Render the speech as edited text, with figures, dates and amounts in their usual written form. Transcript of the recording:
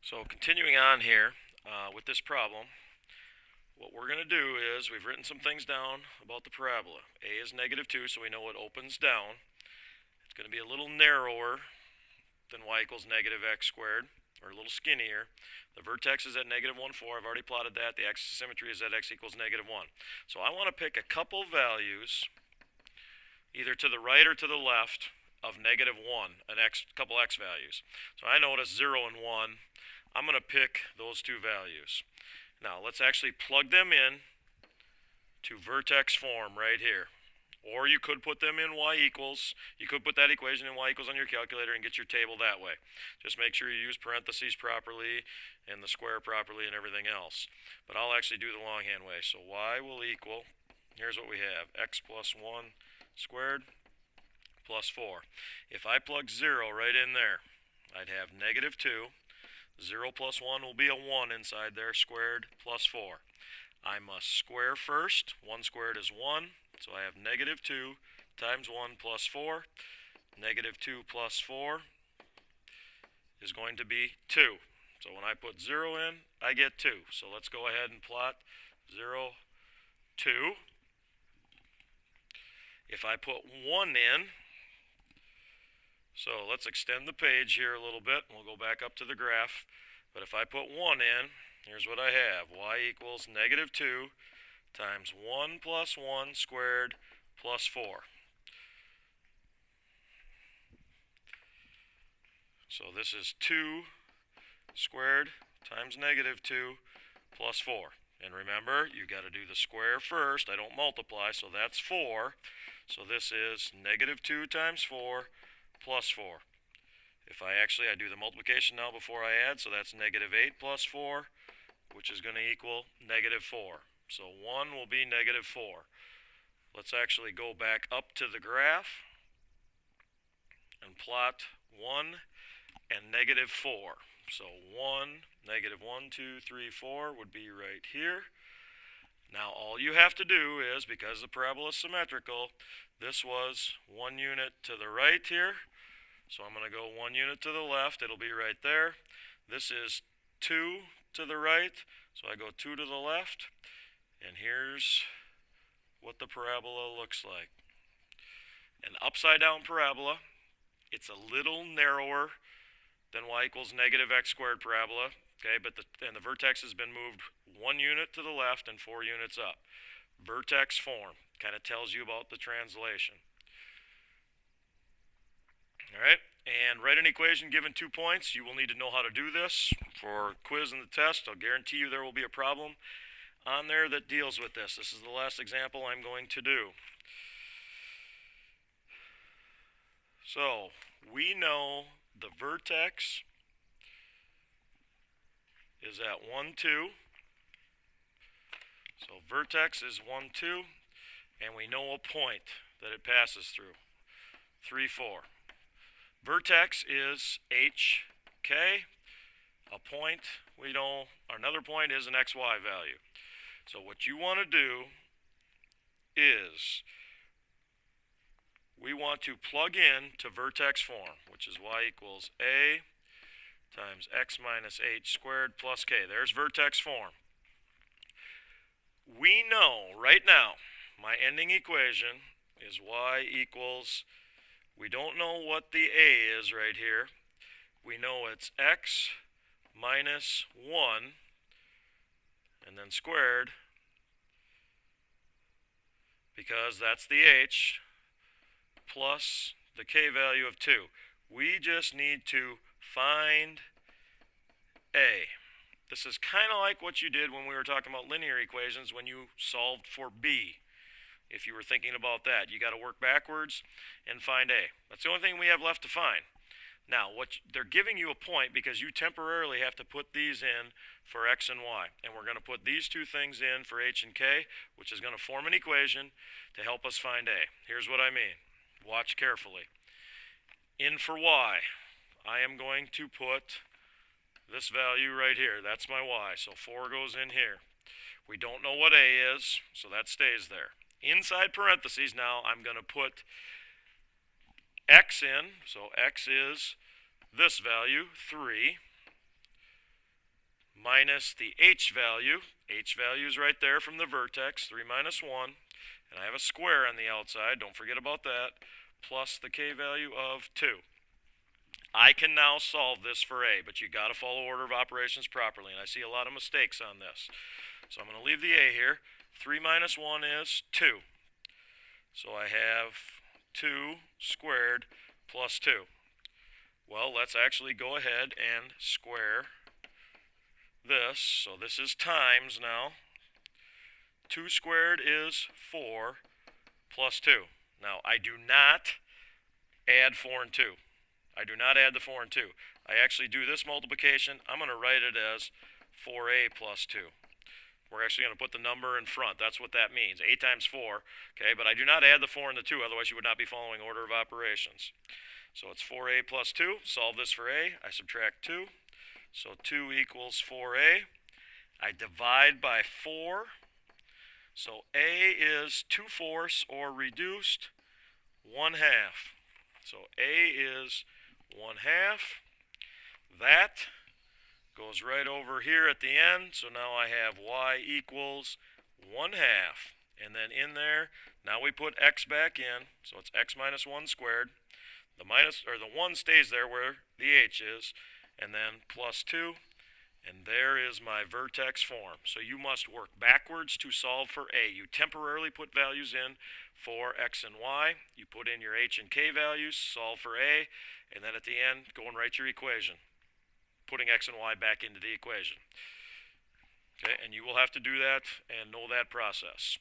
So continuing on here with this problem, what we're going to do is we've written some things down about the parabola. A is -2, so we know it opens down. It's going to be a little narrower than y equals -x squared, or a little skinnier. The vertex is at -1,4. I've already plotted that. The axis of symmetry is at x equals -1. So I want to pick a couple values, either to the right or to the left, of -1, couple x values. So I notice 0 and 1. I'm going to pick those two values. Now let's actually plug them in to vertex form right here. Or you could put them in y equals. You could put that equation in y equals on your calculator and get your table that way. Just make sure you use parentheses properly and the square properly and everything else. But I'll actually do the longhand way. So y will equal, here's what we have, x plus 1 squared plus 4. If I plug 0 right in there, I'd have -2. 0 plus 1 will be a 1 inside there, squared plus 4. I must square first. 1 squared is 1, so I have -2 times 1 plus 4. -2 plus 4 is going to be 2. So when I put 0 in, I get 2. So let's go ahead and plot 0, 2. If I put 1 in, so let's extend the page here a little bit, and we'll go back up to the graph. But if I put 1 in, here's what I have. Y equals -2 times 1 plus 1 squared plus 4. So this is 2 squared times -2 plus 4. And remember, you got to do the square first. I don't multiply, so that's 4. So this is -2 times 4 plus 4. If I do the multiplication now before I add, so that's -8 plus 4, which is going to equal -4. So 1 will be -4. Let's actually go back up to the graph and plot 1 and -4. So 1, -1, 2, 3, 4 would be right here. Now all you have to do is, because the parabola is symmetrical, this was 1 unit to the right here. So I'm going to go 1 unit to the left. It'll be right there. This is 2 to the right, so I go 2 to the left. And here's what the parabola looks like. An upside down parabola. It's a little narrower than y equals -x squared parabola. Okay, but the vertex has been moved 1 unit to the left and 4 units up. Vertex form kind of tells you about the translation. All right, and write an equation given 2 points. You will need to know how to do this for quiz and the test. I'll guarantee you there will be a problem on there that deals with this. This is the last example I'm going to do. So we know the vertex is at 1, 2. So vertex is 1, 2, and we know a point that it passes through, 3, 4. Vertex is HK. A point, we know another point is an XY value. So what you want to do is we want to plug in to vertex form, which is y equals A times x minus h squared plus k. There's vertex form. We know right now my ending equation is y equals, we don't know what the a is right here. We know it's x minus 1 and then squared, because that's the h, plus the k value of 2. We just need to find a. This is kind of like what you did when we were talking about linear equations when you solved for b. If you were thinking about that, you got to work backwards and find a. That's the only thing we have left to find. Now, they're giving you a point because you temporarily have to put these in for x and y. And we're going to put these two things in for h and k, which is going to form an equation to help us find a. Here's what I mean. Watch carefully. In for y, I am going to put this value right here. That's my y. So 4 goes in here. We don't know what a is, so that stays there. Inside parentheses now, I'm going to put x in. So x is this value, 3. minus the h value. H value is right there from the vertex, 3 minus 1. And I have a square on the outside, don't forget about that, plus the k value of 2. I can now solve this for a, but you got to follow order of operations properly, and I see a lot of mistakes on this. So I'm going to leave the a here. 3 minus 1 is 2. So I have 2 squared plus 2. Well, let's actually go ahead and square this. So this is times now. 2 squared is 4 plus 2. Now, I do not add 4 and 2. I do not add the 4 and 2. I actually do this multiplication. I'm going to write it as 4a plus 2. We're actually going to put the number in front. That's what that means. A times 4. Okay, but I do not add the 4 and the 2, otherwise you would not be following order of operations. So it's 4a plus 2. Solve this for a. I subtract 2. So 2 equals 4a. I divide by 4. So a is 2/4 or reduced 1/2. So a is 1/2. That goes right over here at the end. So now I have y equals 1/2. And then in there, now we put x back in. So it's x minus 1 squared. The 1 stays there where the h is. And then plus 2. And there is my vertex form. So you must work backwards to solve for a. You temporarily put values in for x and y. You put in your h and k values, solve for a, and then at the end, go and write your equation, putting x and y back into the equation. Okay, and you will have to do that and know that process.